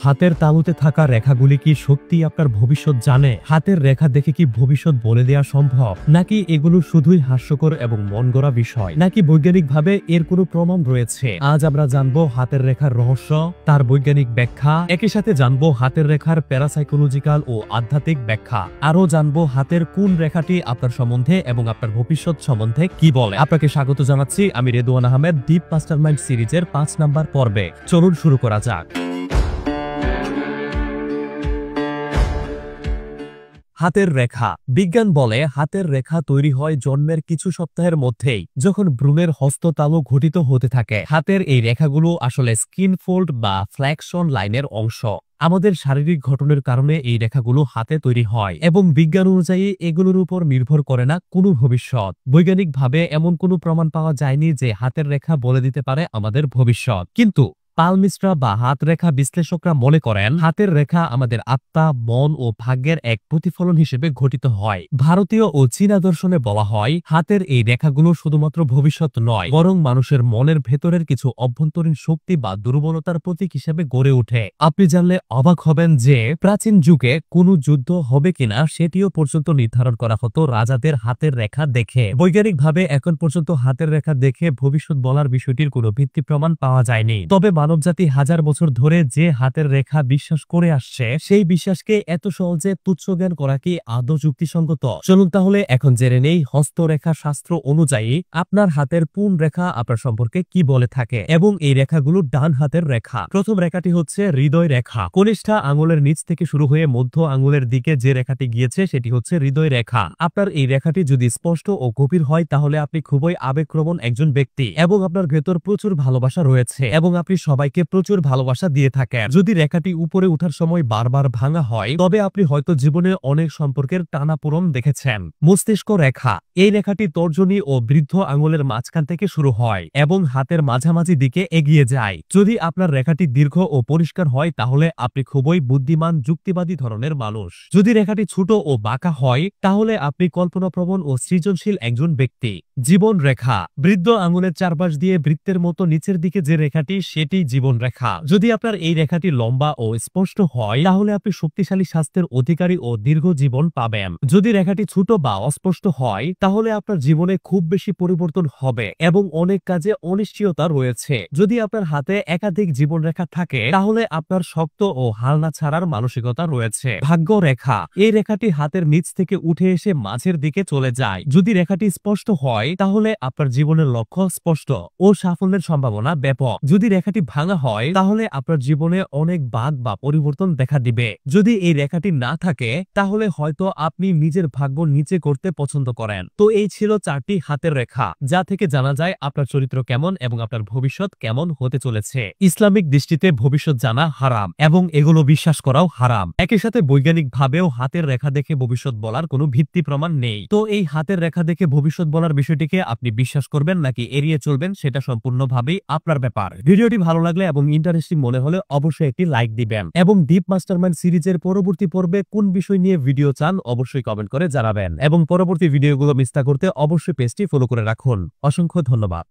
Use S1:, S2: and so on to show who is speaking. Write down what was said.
S1: হাতের তালুতে থাকা রেখাগুলি কি সত্যি আপনার ভবিষ্যৎ জানে? হাতের রেখা দেখে কি ভবিষ্যৎ বলে দেওয়া সম্ভব, নাকি এগুলো শুধুই হাস্যকর এবং মন গড়া বিষয়, নাকি বৈজ্ঞানিকভাবে এর কোনো প্রমাণ রয়েছে? আজ আমরা জানবো হাতের রেখার রহস্য, তার বৈজ্ঞানিক ব্যাখ্যা। একই সাথে জানবো হাতের রেখার প্যারাসাইকোলজিক্যাল ও আধ্যাত্মিক ব্যাখ্যা। আরও জানবো হাতের কোন রেখাটি আপনার সম্বন্ধে এবং আপনার ভবিষ্যৎ সম্বন্ধে কি বলে। আপনাকে স্বাগত জানাচ্ছি, আমি রেদওয়ান আহমেদ, ডিপ মাস্টারমাইন্ড সিরিজের 5 নাম্বার পর্বে। চলুন শুরু করা যাক। হাতের রেখা। বিজ্ঞান বলে হাতের রেখা তৈরি হয় জন্মের কিছু সপ্তাহের মধ্যেই, যখন ভ্রূণের হস্ততালু ঘটিত হতে থাকে। হাতের এই রেখাগুলো আসলে স্কিন ফোল্ড বা ফ্লেকশন লাইনের অংশ। আমাদের শারীরিক গঠনের কারণে এই রেখাগুলো হাতে তৈরি হয় এবং বিজ্ঞান অনুযায়ী এগুলোর উপর নির্ভর করে না কোনো ভবিষ্যৎ। বৈজ্ঞানিকভাবে এমন কোনো প্রমাণ পাওয়া যায়নি যে হাতের রেখা বলে দিতে পারে আমাদের ভবিষ্যৎ। কিন্তু পালমিস্টরা বা হাত রেখা বিশ্লেষকরা মনে করেন হাতের রেখা আমাদের আত্মা, মন ও ভাগ্যের এক প্রতিফলন হিসেবে গঠিত হয়। ভারতীয় ও চীনা দর্শনে বলা হয় হাতের এই রেখাগুলো শুধুমাত্র ভবিষ্যৎ নয়, বরং মানুষের মনের ভেতরের কিছু অভ্যন্তরীণ শক্তি বা দুর্বলতার প্রতীক হিসেবে গড়ে ওঠে। আপনি জানলে অবাক হবেন যে প্রাচীন যুগে কোনো যুদ্ধ হবে কিনা সেটিও পর্যন্ত নির্ধারণ করা হতো রাজাদের হাতের রেখা দেখে। বৈজ্ঞানিকভাবে এখন পর্যন্ত হাতের রেখা দেখে ভবিষ্যৎ বলার বিষয়টির কোনো ভিত্তি প্রমাণ পাওয়া যায়নি। তবে মানবজাতি হাজার বছর ধরে যে হাতের রেখা বিশ্বাস করে আসছে, সেই বিশ্বাসকে এত সহজে তুচ্ছজ্ঞান করা কি আদৌ যুক্তিসঙ্গত? চলুন তাহলে এখন জেনে নেই হস্তরেখা শাস্ত্র অনুযায়ী আপনার হাতের কোন রেখা আপনার সম্পর্কে কি বলে থাকে এবং এই রেখাগুলো ডান হাতের রেখা। প্রথম রেখাটি হচ্ছে হৃদয় রেখা। কনিষ্ঠা আঙুলের নিচ থেকে শুরু হয়ে মধ্য আঙুলের দিকে যে রেখাটি গিয়েছে সেটি হচ্ছে হৃদয় রেখা। আপনার এই রেখাটি যদি স্পষ্ট ও গভীর হয় তাহলে আপনি খুবই আবেগপ্রবণ একজন ব্যক্তি এবং আপনার ভেতর প্রচুর ভালোবাসা রয়েছে এবং আপনি সবাইকে প্রচুর ভালোবাসা দিয়ে থাকেন। যদি রেখাটি উপরে ওঠার সময় বারবার ভাঙা হয় তবে আপনি হয়তো জীবনে অনেক সম্পর্কের টানাপোড়েন দেখেছেন। মস্তিষ্ক রেখা। এই রেখাটি তর্জনী ও বৃদ্ধ আঙুলের মাঝখান থেকে শুরু হয় এবং হাতের মাঝামাঝি দিকে এগিয়ে যায়। যদি আপনার রেখাটি দীর্ঘ ও পরিষ্কার হয় তাহলে আপনি খুবই বুদ্ধিমান, যুক্তিবাদী ধরনের মানুষ। যদি রেখাটি ছোট ও বাঁকা হয় তাহলে আপনি কল্পনাপ্রবণ ও সৃজনশীল একজন ব্যক্তি। জীবন রেখা। বৃদ্ধ আঙুলের চারপাশ দিয়ে বৃত্তের মতো নিচের দিকে যে রেখাটি, সেটি জীবন রেখা। যদি আপনার এই রেখাটি লম্বা ও স্পষ্ট হয় তাহলে আপনি শক্তিশালী স্বাস্থ্যের অধিকারী ও দীর্ঘ জীবন পাবেন। যদি রেখাটি ছোট বা অস্পষ্ট হয় তাহলে আপনার জীবনে খুব বেশি পরিবর্তন হবে এবং অনেক কাজে অনিশ্চয়তা রয়েছে। যদি আপনার হাতে একাধিক জীবন রেখা থাকে তাহলে আপনার শক্ত ও হালনা ছাড়ার মানসিকতা রয়েছে। ভাগ্য রেখা। এই রেখাটি হাতের নিচ থেকে উঠে এসে মাঝের দিকে চলে যায়। যদি রেখাটি স্পষ্ট হয় তাহলে আপনার জীবনের লক্ষ্য স্পষ্ট ও সাফল্যের সম্ভাবনা ব্যাপক। যদি রেখাটি ভাঙা হয় তাহলে আপনার জীবনে অনেক বাধা বা পরিবর্তন দেখা দিবে। যদি এই রেখাটি না থাকে তাহলে হয়তো আপনি নিজের ভাগ্য নিচে করতে পছন্দ করেন। তো এই ছিল 4টি হাতের রেখা, যা থেকে জানা যায় আপনার চরিত্র কেমন এবং আপনার ভবিষ্যৎ কেমন হতে চলেছে। ইসলামিক দৃষ্টিতে ভবিষ্যৎ জানা হারাম এবং এগুলো বিশ্বাস করাও হারাম। একই সাথে বৈজ্ঞানিক ভাবেও হাতের রেখা দেখে ভবিষ্যৎ বলার কোনো ভিত্তি প্রমাণ নেই। তো এই হাতের রেখা দেখে ভবিষ্যৎ বলার বিষয়টিকে আপনি বিশ্বাস করবেন নাকি এড়িয়ে চলবেন সেটা সম্পূর্ণভাবেই আপনার ব্যাপার। ভিডিওটি ভালো লাগলে এবং ইন্টারেস্টিং মনে হলে অবশ্যই একটি লাইক দিবেন এবং ডিপ মাস্টারমাইন্ড সিরিজের পরবর্তী পর্বে কোন বিষয় নিয়ে ভিডিও চান অবশ্যই কমেন্ট করে জানাবেন এবং পরবর্তী ভিডিওগুলো মিস না করতে অবশ্যই পেজটি ফলো করে রাখুন। অসংখ্য ধন্যবাদ।